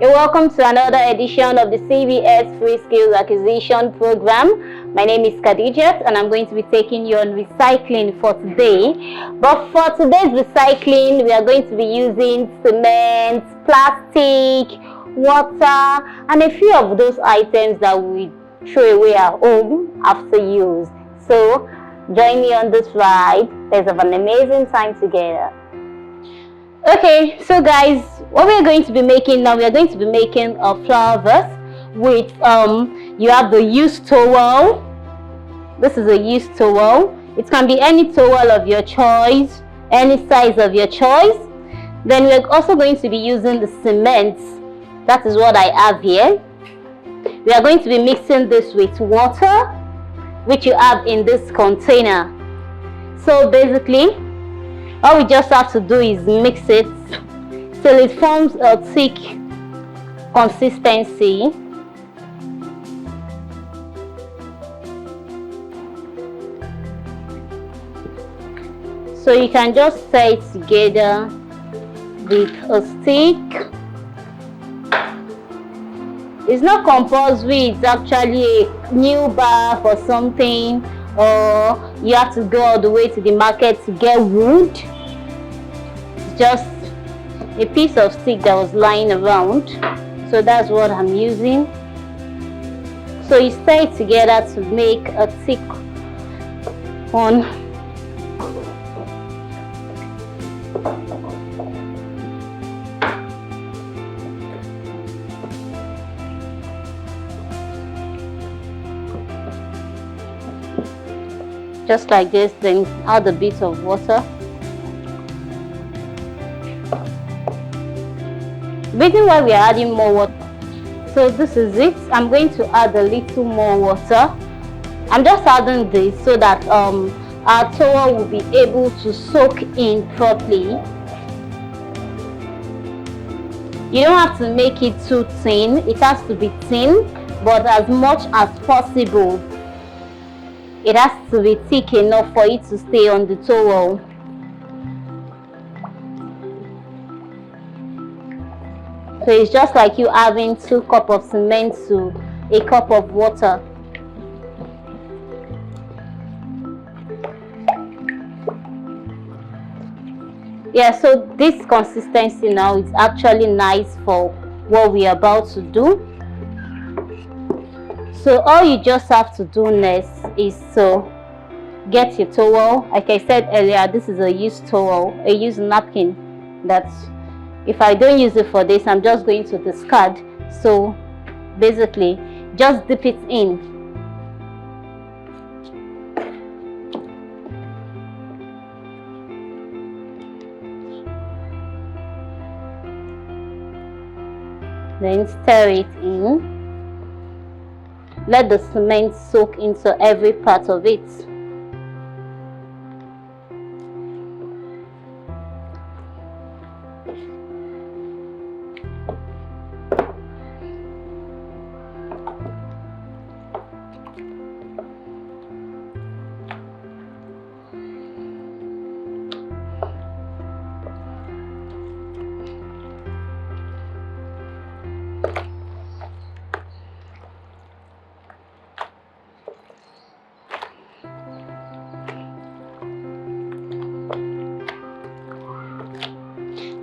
You're welcome to another edition of the CBS Free Skills Acquisition Program. My name is Khadijat and I'm going to be taking you on recycling for today. But for today's recycling, we are going to be using cement, plastic, water, and a few of those items that we throw away at home after use. So join me on this ride. Let's have an amazing time together. Okay, so guys, what we are going to be making now, we are going to be making a flower vase with you have the used towel. This is a used towel. It can be any towel of your choice, any size of your choice. Then we're also going to be using the cement. That is what I have here. We are going to be mixing this with water, which you have in this container. So basically, all we just have to do is mix it till it forms a thick consistency. So you can just stir it together with a stick. It's not compulsory, it's actually a new bath or something, or you have to go all the way to the market to get wood. Just a piece of stick that was lying around, so that's what I'm using. So you stir it together to make a thick one. Just like this, then add a bit of water. The reason why we are adding more water, so this is it. I'm going to add a little more water. I'm just adding this so that our towel will be able to soak in properly. You don't have to make it too thin. It has to be thin, but as much as possible, it has to be thick enough for it to stay on the towel. So it's just like you having 2 cups of cement to a cup of water. Yeah, so this consistency now is actually nice for what we are about to do. So all you just have to do next is to get your towel. Like I said earlier, this is a used towel, a used napkin that if I don't use it for this, I'm just going to discard. So basically, just dip it in. Then stir it in. Let the cement soak into every part of it.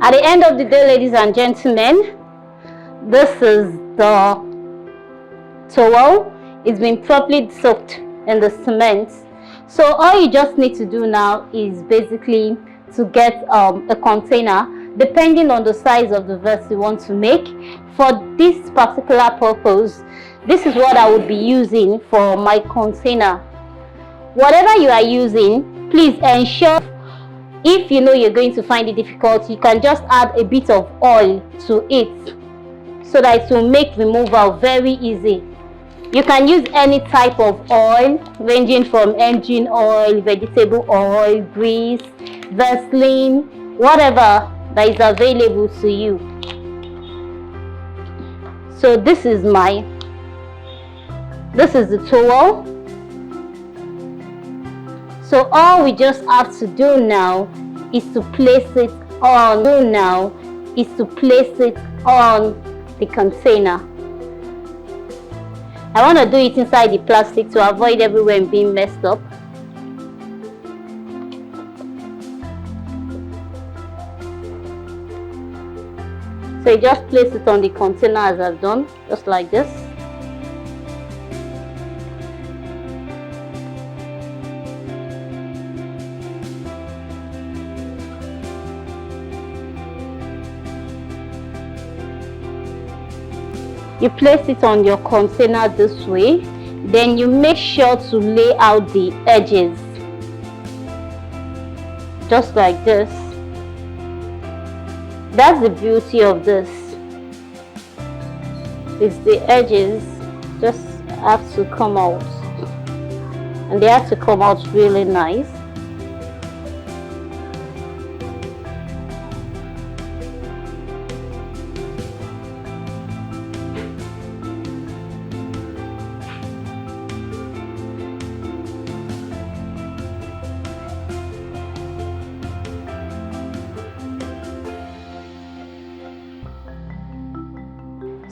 At the end of the day, ladies and gentlemen, this is the towel. It's been properly soaked in the cement. So all you just need to do now is basically to get a container, depending on the size of the vase you want to make. For this particular purpose, this is what I would be using for my container. Whatever you are using, please ensure, if you know you're going to find it difficult, you can just add a bit of oil to it so that it will make removal very easy. You can use any type of oil, ranging from engine oil, vegetable oil, grease, Vaseline, whatever that is available to you. So this is the towel. So all we just have to do now is to place it on. the container. I want to do it inside the plastic to avoid everywhere being messed up. So you just place it on the container as I've done, just like this. You place it on your container this way, then you make sure to lay out the edges, just like this. That's the beauty of this, is the edges just have to come out, and they have to come out really nice.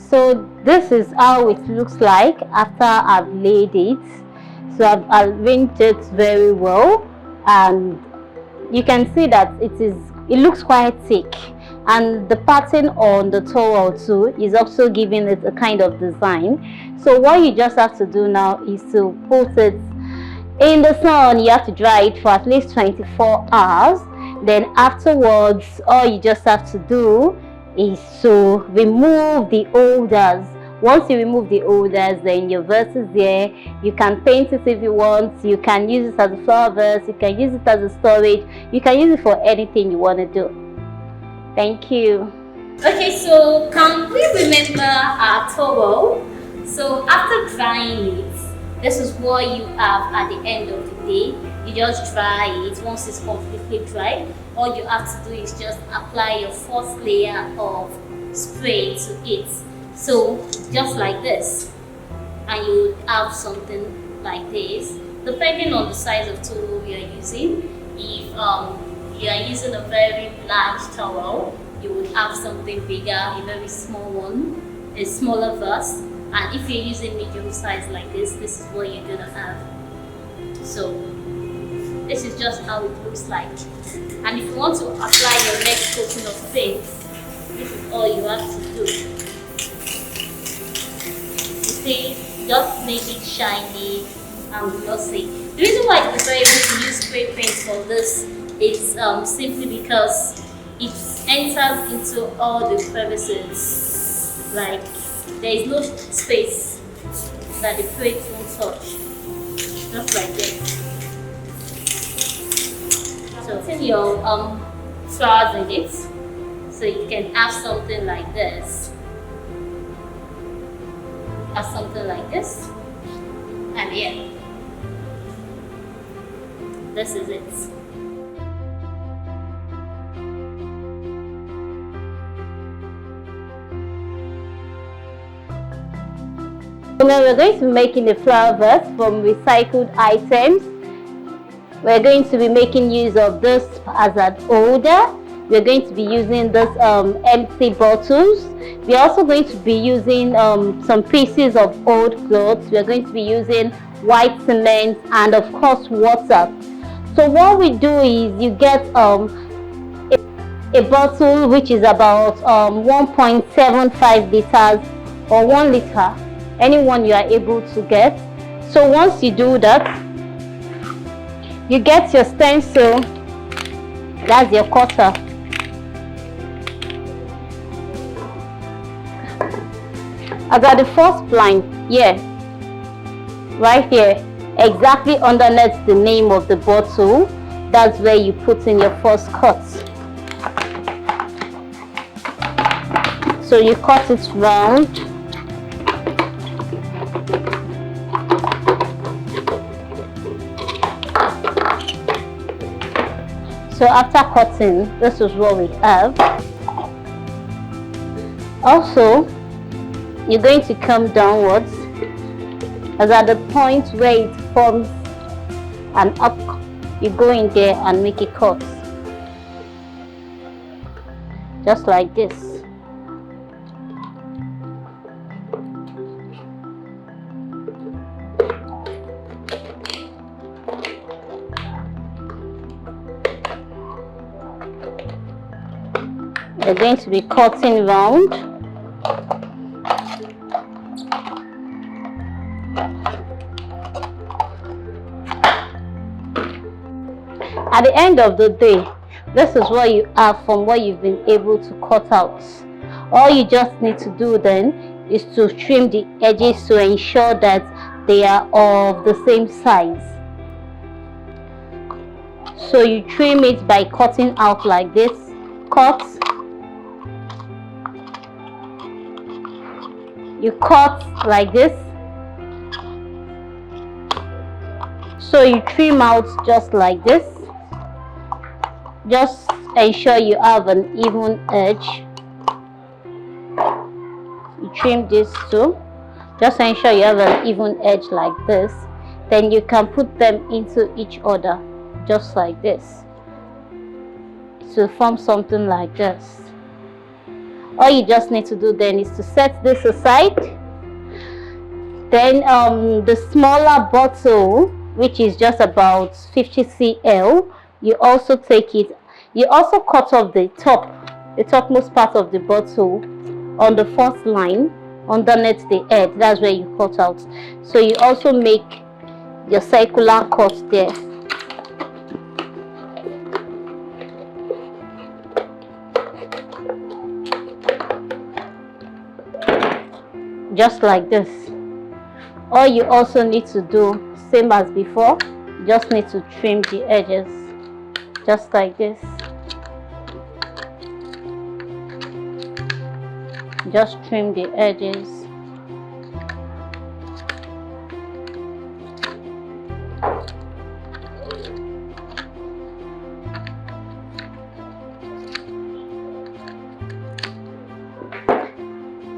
So this is how it looks like after I've laid it. So I've arranged it very well, and you can see that it looks quite thick, and the pattern on the towel too is also giving it a kind of design. So what you just have to do now is to put it in the sun. You have to dry it for at least 24 hours. Then afterwards, all you just have to do is to remove the holders. Once you remove the holders, then your vase is there. You can paint it if you want. You can use it as a flower vase. You can use it as a storage. You can use it for anything you want to do. Thank you. Okay, so can we remember our towel? So after drying it, this is what you have at the end of the day. You just dry it. Once it's completely dry, all you have to do is just apply your first layer of spray to it. So just like this, and you would have something like this, depending on the size of towel you are using. If you are using a very large towel, you would have something bigger, a very small one, a smaller vase. And if you're using medium size like this is what you're gonna have. So this is just how it looks like. And if you want to apply your next coating of paint, this is all you have to do. You see, just make it shiny and glossy. The reason why it's very good to use spray paint for this is simply because it enters into all the crevices. Like, there is no space that the paint won't touch. Just like this. So put your flowers in it, so you can have something like this. Have something like this. And yeah, this is it. Now we're going to be making a flower vase from recycled items. We're going to be making use of this as an holder. We're going to be using this empty bottles. We're also going to be using some pieces of old clothes. We're going to be using white cement and of course water. So what we do is you get a bottle which is about 1.75 liters or 1 liter. Anyone you are able to get. So once you do that, you get your stencil, that's your cutter. I got the first line here, right here, exactly underneath the name of the bottle. That's where you put in your first cut. So you cut it round. So after cutting, this is what we have. Also, you're going to come downwards, as at the point where it forms an up, you go in there and make a cut. Just like this. We're going to be cutting round. At the end of the day, this is what you have from what you've been able to cut out. All you just need to do then is to trim the edges to ensure that they are of the same size. So you trim it by cutting out like this. Cut. You cut like this. So you trim out just like this. Just ensure you have an even edge. You trim this too. Just ensure you have an even edge like this. Then you can put them into each other just like this to form something like this. All you just need to do then is to set this aside. Then the smaller bottle, which is just about 50 cl, you also take it. You also cut off the topmost part of the bottle on the first line underneath the edge. That's where you cut out. So you also make your circular cut there. Just like this. All you also need to do, same as before, just need to trim the edges just like this. Just trim the edges.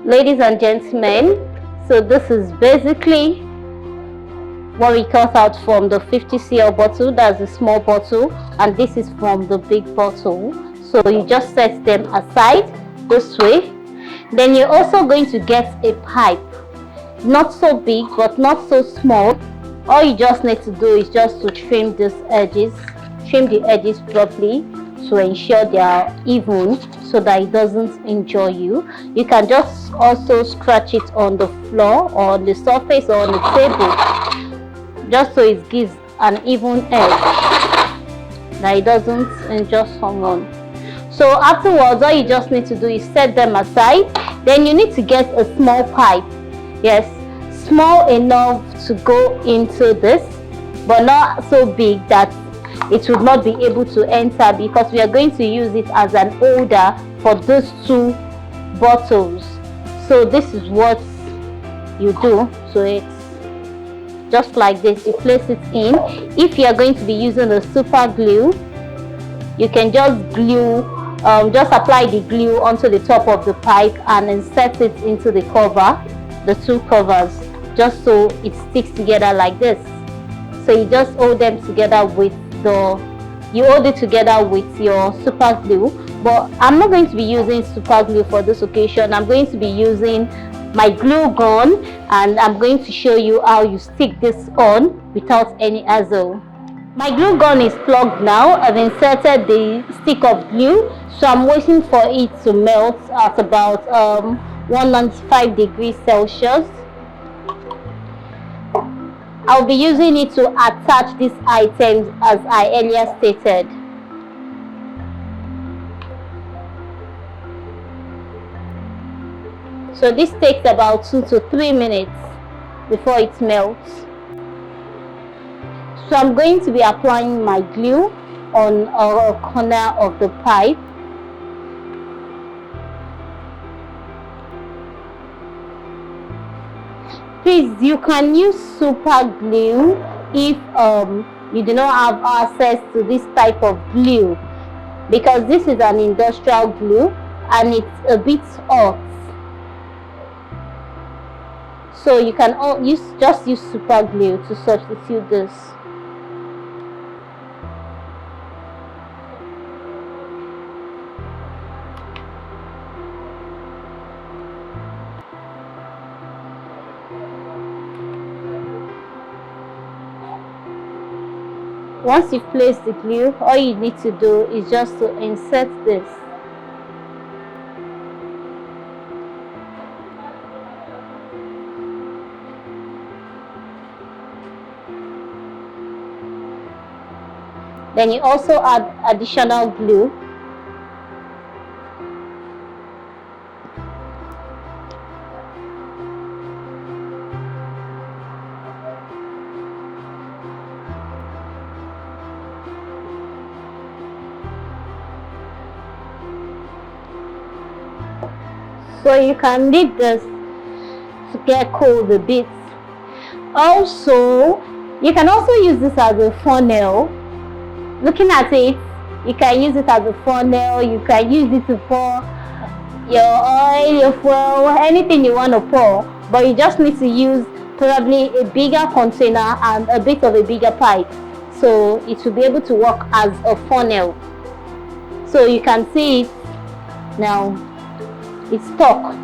Ladies and gentlemen, so this is basically what we cut out from the 50 cl bottle. That's the small bottle, and this is from the big bottle. So you just set them aside this way. Then you're also going to get a pipe, not so big but not so small. All you just need to do is just to trim these edges, trim the edges properly to ensure they are even so that it doesn't injure you. You can just also scratch it on the floor or on the surface or on the table, just so it gives an even edge, that it doesn't injure someone. So afterwards, all you just need to do is set them aside. Then you need to get a small pipe. Yes, small enough to go into this, but not so big that it would not be able to enter, because we are going to use it as an holder for those two bottles. So this is what you do. So it's just like this. You place it in. If you are going to be using a super glue, you can just just apply the glue onto the top of the pipe and insert it into the cover, the two covers, just so it sticks together like this. So you just hold them together with your super glue. But I'm not going to be using super glue for this occasion. I'm going to be using my glue gun, and I'm going to show you how you stick this on without any hassle. My glue gun is plugged now. I've inserted the stick of glue, so I'm waiting for it to melt at about 195 degrees Celsius. I'll be using it to attach these items as I earlier stated. So this takes about 2 to 3 minutes before it melts. So I'm going to be applying my glue on a corner of the pipe. Please, you can use super glue if you do not have access to this type of glue, because this is an industrial glue and it's a bit hot. So you can just use super glue to substitute this. Once you've placed the glue, all you need to do is just to insert this Then you also add additional glue. So you can leave this to get cold a bit. Also, you can also use this as a funnel. Looking at it, you can use it as a funnel. You can use it to pour your oil, your fuel, anything you want to pour, but you just need to use probably a bigger container and a bit of a bigger pipe, so it will be able to work as a funnel. So you can see it now, it's stuck.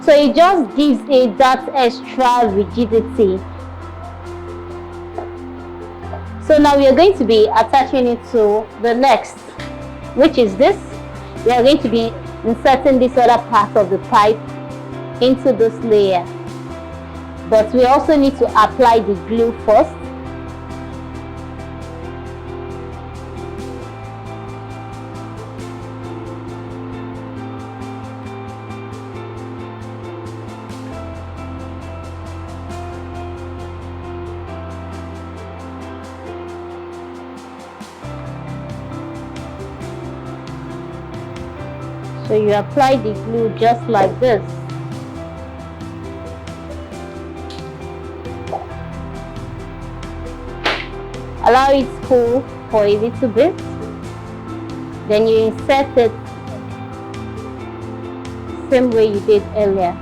So it just gives it that extra rigidity. So now we are going to be attaching it to the next, which is this. We are going to be inserting this other part of the pipe into this layer, but we also need to apply the glue first. So you apply the glue just like this. Allow it to cool for a little bit. Then you insert it same way you did earlier.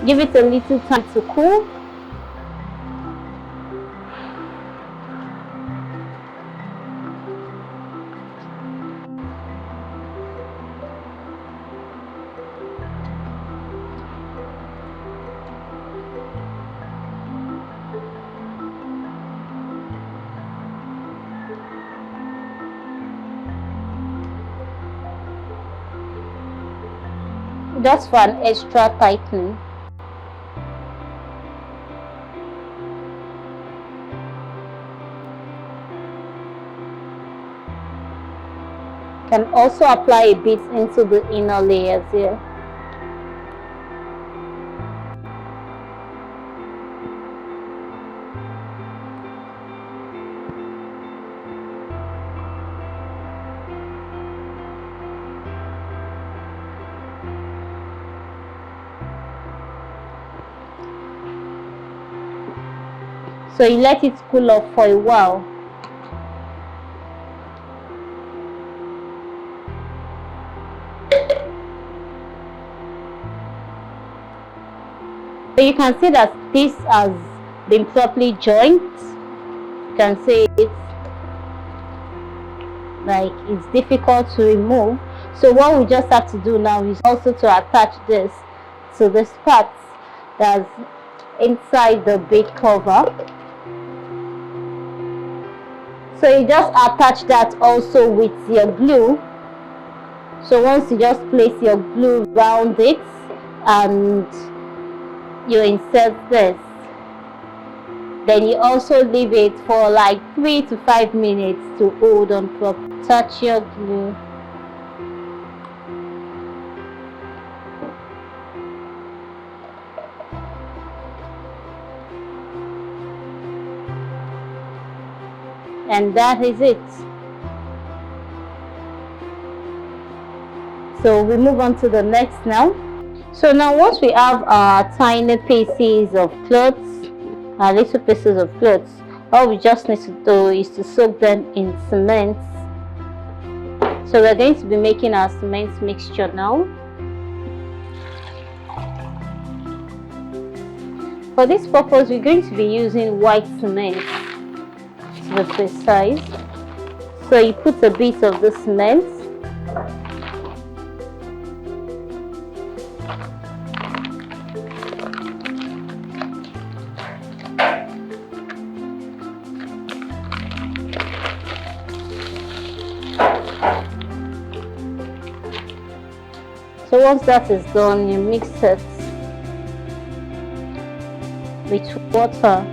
Give it a little time to cool. Just for an extra tightening. Can also apply a bit into the inner layers here. So you let it cool off for a while. So you can see that this has been properly joined. You can see it like it's difficult to remove. So what we just have to do now is also to attach this to this part that's inside the big cover. So you just attach that also with your glue. So once you just place your glue around it and you insert this, then you also leave it for like 3 to 5 minutes to hold on properly. Touch your glue. And that is it. So we move on to the next now. So now once we have our tiny pieces of clothes, our little pieces of clothes, all we just need to do is to soak them in cement. So we're going to be making our cement mixture now. For this purpose, we're going to be using white cement, to be precise. So you put a bit of the cement. So once that is done, you mix it. with water.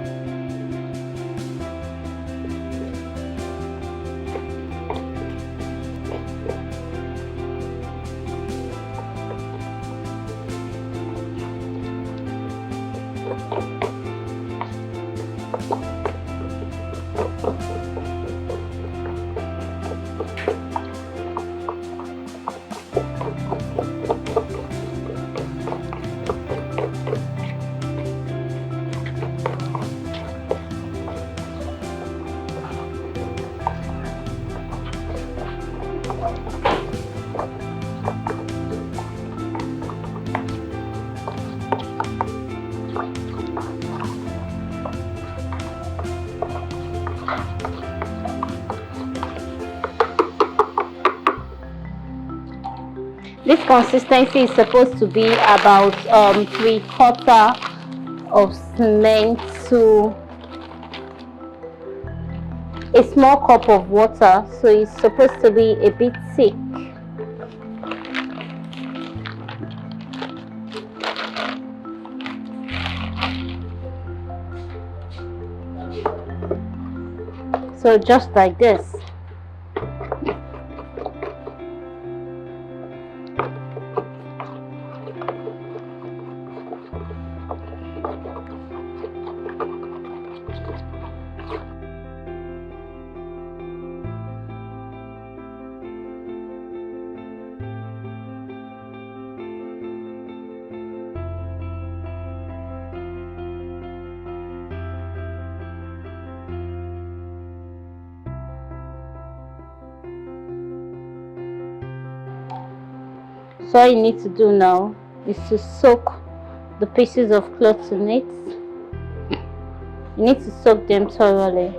This consistency is supposed to be about 3/4 of cement to a small cup of water, so it's supposed to be a bit thick. So just like this. So all you need to do now is to soak the pieces of cloth in it. You need to soak them thoroughly.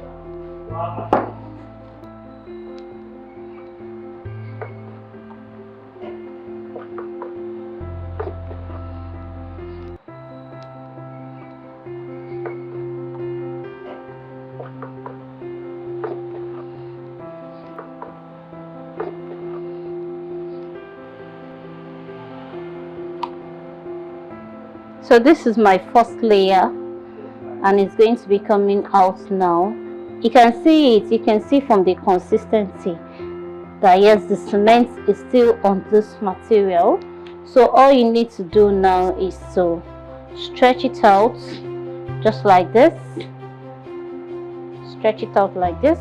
So this is my first layer, and it's going to be coming out now. You can see it, you can see from the consistency that yes, the cement is still on this material. So all you need to do now is to stretch it out just like this. Stretch it out like this.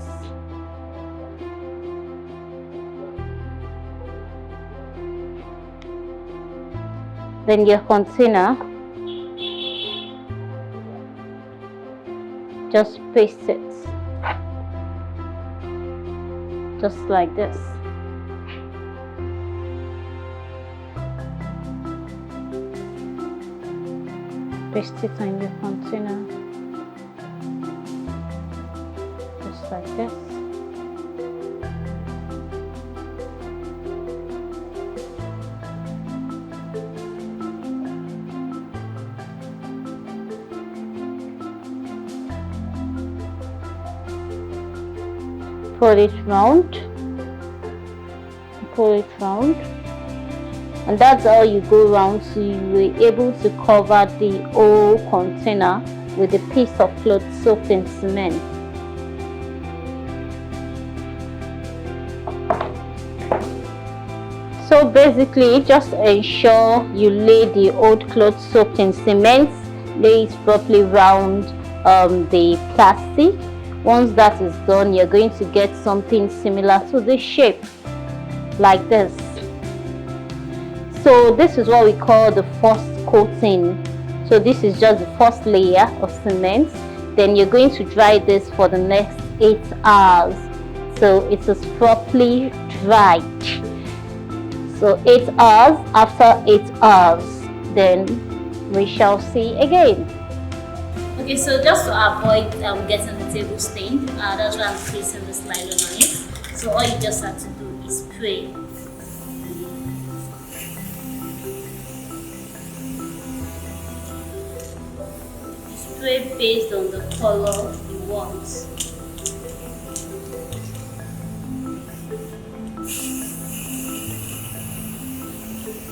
Then your container, just paste it just like this. Paste it on the container just like this. Pull it round, and that's how you go round, so you were able to cover the whole container with a piece of cloth soaked in cement. So basically, just ensure you lay the old cloth soaked in cement, lay it properly round the plastic. Once that is done, you're going to get something similar to this shape like this. So this is what we call the first coating. So this is just the first layer of cement. Then you're going to dry this for the next 8 hours, so it is properly dried. So 8 hours, after 8 hours, then we shall see again. Okay, so just to avoid getting the table stained, that's why I'm placing this nylon on it. So all you just have to do is spray. Spray based on the color you want.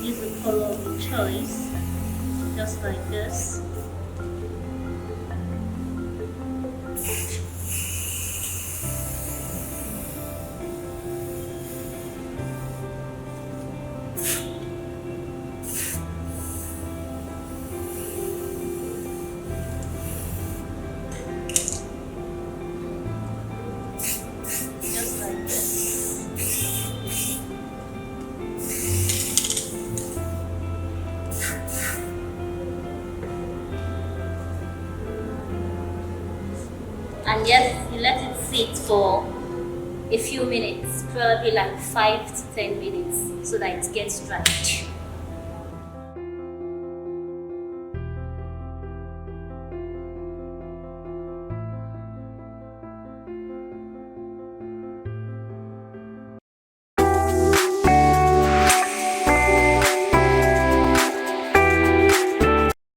Use the color of your choice, just like this. and yes, you let it sit for a few minutes, probably like 5 to 10 minutes, so that it gets dried.